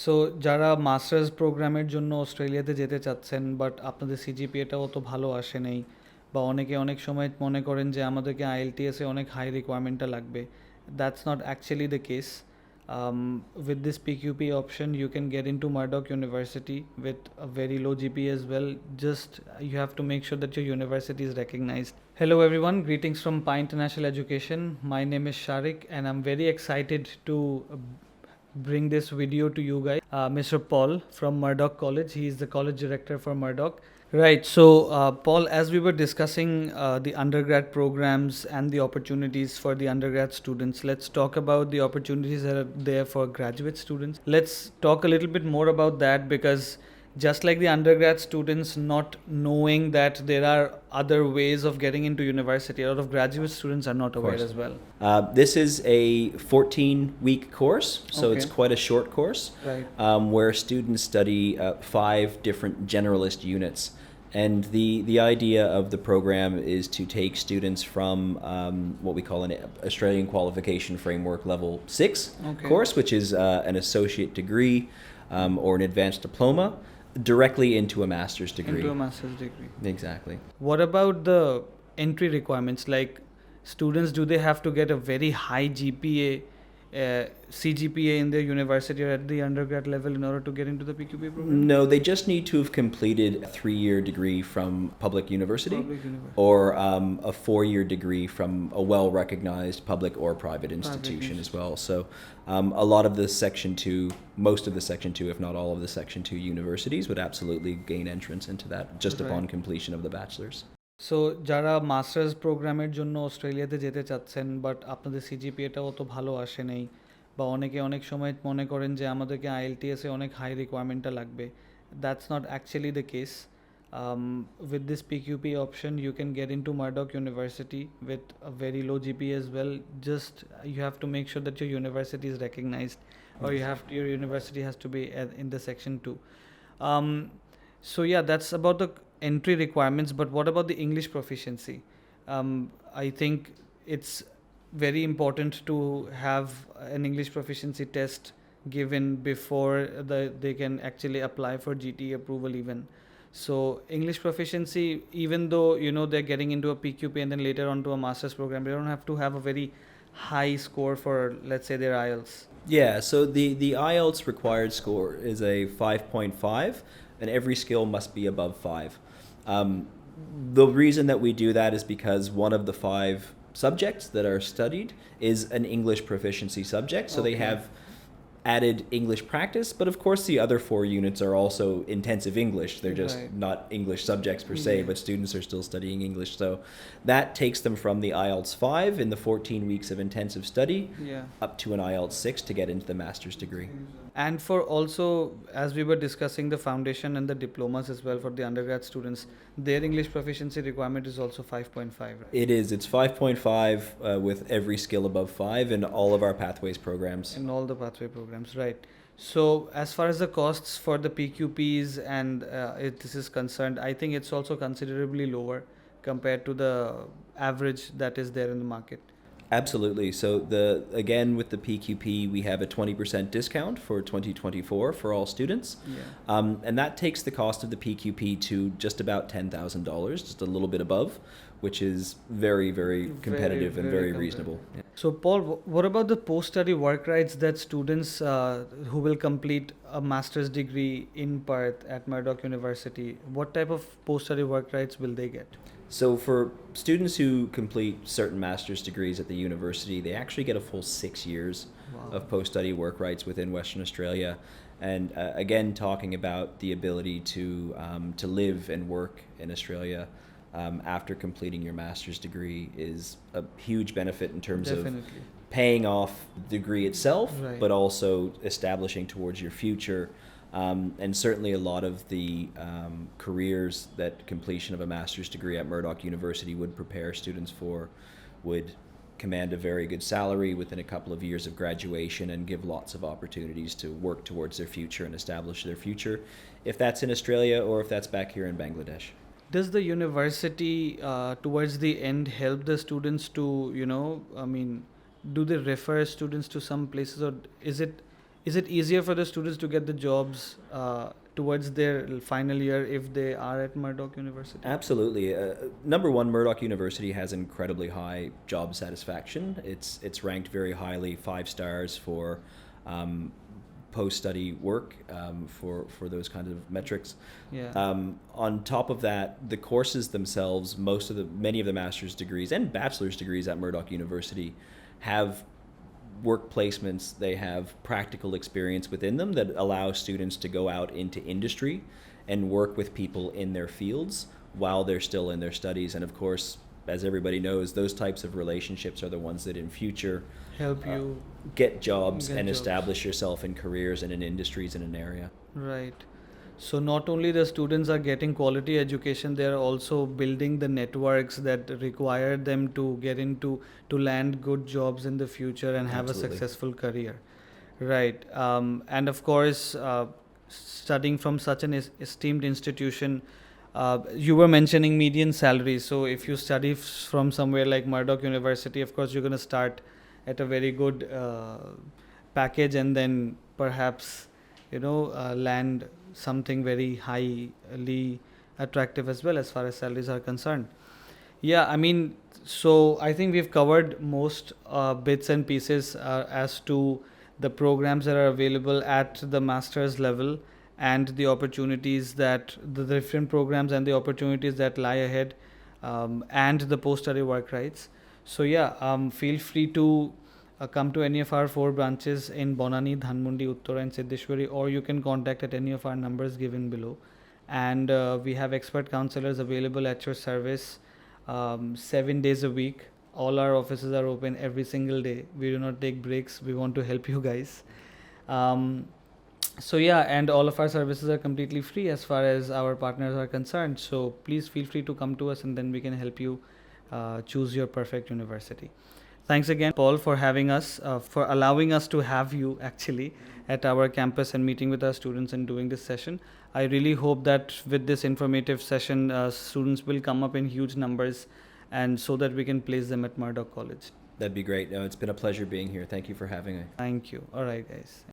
So যারা masters প্রোগ্রামের জন্য অস্ট্রেলিয়াতে যেতে চাচ্ছেন বাট আপনাদের সিজিপিএটাও অত ভালো আসে নেই বা অনেকে অনেক সময় মনে করেন যে আমাদেরকে আইএলটিএসে অনেক হাই রিকোয়ারমেন্টটা লাগবে, that's not actually the case. With this PQP option you can get into Murdoch University with a very low GPA as well. Just you have to make sure that your university is recognized. Hello everyone, greetings from Pi International Education. My name is Sharik and I'm very excited to bring this video to you guys. Mr. Paul from Murdoch College, he is the college director for Murdoch. Right, so Paul, as we were discussing the undergrad programs and the opportunities for the undergrad students, let's talk about the opportunities that are there for graduate students. Let's talk a little bit more about that, because just like the undergrad students not knowing that there are other ways of getting into university, a lot of graduate students are not aware as well. This is a 14-week course, so it's quite a short course, Right. Where students study 5 different generalist units. And the idea of the program is to take students from what we call an Australian Qualification Framework Level 6 course, which is an associate degree or an advanced diploma, directly into a master's degree. Into a master's degree. Exactly. What about the entry requirements? Like, students, do they have to get a very high GPA, CGPA in their university or at the undergrad level in order to get into the PQP program? No, they just need to have completed a 3-year degree from public university, or a 4-year degree from a well-recognized public or private institution as well. So a lot of the Section 2, most of the Section 2, if not all of the Section 2 universities would absolutely gain entrance into that just upon completion of the bachelor's. So যারা masters প্রোগ্রামের জন্য অস্ট্রেলিয়াতে যেতে চাচ্ছেন but আপনাদের সিজিপিএটাও অত ভালো আসে নেই বা অনেকে অনেক সময় মনে করেন যে আমাদেরকে আইএলটিএসে অনেক হাই রিকোয়ারমেন্টটা লাগবে, that's not actually the case. With this PQP option you can get into Murdoch University with a very low GPA as well. Just you have to make sure that your university is recognized, or your university has to be in the Section 2. So yeah, that's about the entry requirements. But what about the English proficiency? I think it's very important to have an English proficiency test given before they can actually apply for GT approval even. So English proficiency, even though they're getting into a PQP and then later on to a master's program, they don't have to have a very high score for, let's say, their IELTS. Yeah, so the IELTS required score is a 5.5, and every skill must be above 5. The reason that we do that is because one of the 5 subjects that are studied is an English proficiency subject, so they have added English practice, but of course the other 4 units are also intensive English. They're just not English subjects per se, but students are still studying English. So that takes them from the IELTS 5 in the 14 weeks of intensive study up to an IELTS 6 to get into the master's degree. And for also, as we were discussing, the foundation and the diplomas as well for the undergrad students, their English proficiency requirement is also 5.5, right? It is. It's 5.5 with every skill above 5 in all of our pathways programs. In all the pathway programs, right. So as far as the costs for the PQPs and this is concerned, I think it's also considerably lower compared to the average that is there in the market. Absolutely. So again, with the PQP, we have a 20% discount for 2024 for all students. And that takes the cost of the PQP to just about $10,000, just a little bit above, which is very, very competitive and very reasonable. Yeah. So Paul, what about the post-study work rights that students who will complete a master's degree in Perth at Murdoch University, what type of post-study work rights will they get? So for students who complete certain master's degrees at the university, they actually get a full 6 years of post-study work rights within Western Australia. And again, talking about the ability to live and work in Australia after completing your master's degree is a huge benefit in terms of paying off the degree itself, but also establishing towards your future. And certainly a lot of the careers that completion of a master's degree at Murdoch University would prepare students for would command a very good salary within a couple of years of graduation and give lots of opportunities to work towards their future and establish their future, if that's in Australia or if that's back here in Bangladesh. Does the university towards the end help the students to, do they refer students to some places, or is it Is it easier for the students to get the jobs towards their final year if they are at Murdoch University? Absolutely. Number one, Murdoch University has incredibly high job satisfaction. It's ranked very highly, 5 stars for post-study work, for those kinds of metrics. Yeah. On top of that, the courses themselves, many of the master's degrees and bachelor's degrees at Murdoch University have work placements, they have practical experience within them that allow students to go out into industry and work with people in their fields while they're still in their studies. And of course, as everybody knows, those types of relationships are the ones that in future Help you get jobs get and jobs. establish yourself in careers and in industries in an area. Right. So not only the students are getting quality education, they are also building the networks that require them to get into, to land good jobs in the future and have Absolutely. a successful career. Right. And of course, studying from such an esteemed institution, you were mentioning median salary. So if you study from somewhere like Murdoch University, of course, you're going to start at a very good package and then perhaps, land something very highly attractive as well as far as salaries are concerned. Yeah, I mean, so I think we've covered most bits and pieces as to the programs that are available at the master's level and the opportunities that the different programs and the opportunities that lie ahead, and the post-study work rights. So yeah, feel free to come to any of our 4 branches in Bonani, Dhanmondi, Uttara and 𝗪𝘂𝗪𝗃, or you can contact at any of our numbers given below. And we have expert counselors available at your service 7 days a week. All our offices are open every single day. We do not take breaks. We want to help you guys. So yeah, and all of our services are completely free as far as our partners are concerned. So please feel free to come to us and then we can help you choose your perfect university. Thanks again, Paul, for having us, for allowing us to have you actually at our campus and meeting with our students and doing this session. I really hope that with this informative session, students will come up in huge numbers and so that we can place them at Murdoch College. That'd be great. No, it's been a pleasure being here. Thank you for having me. Thank you. All right, guys.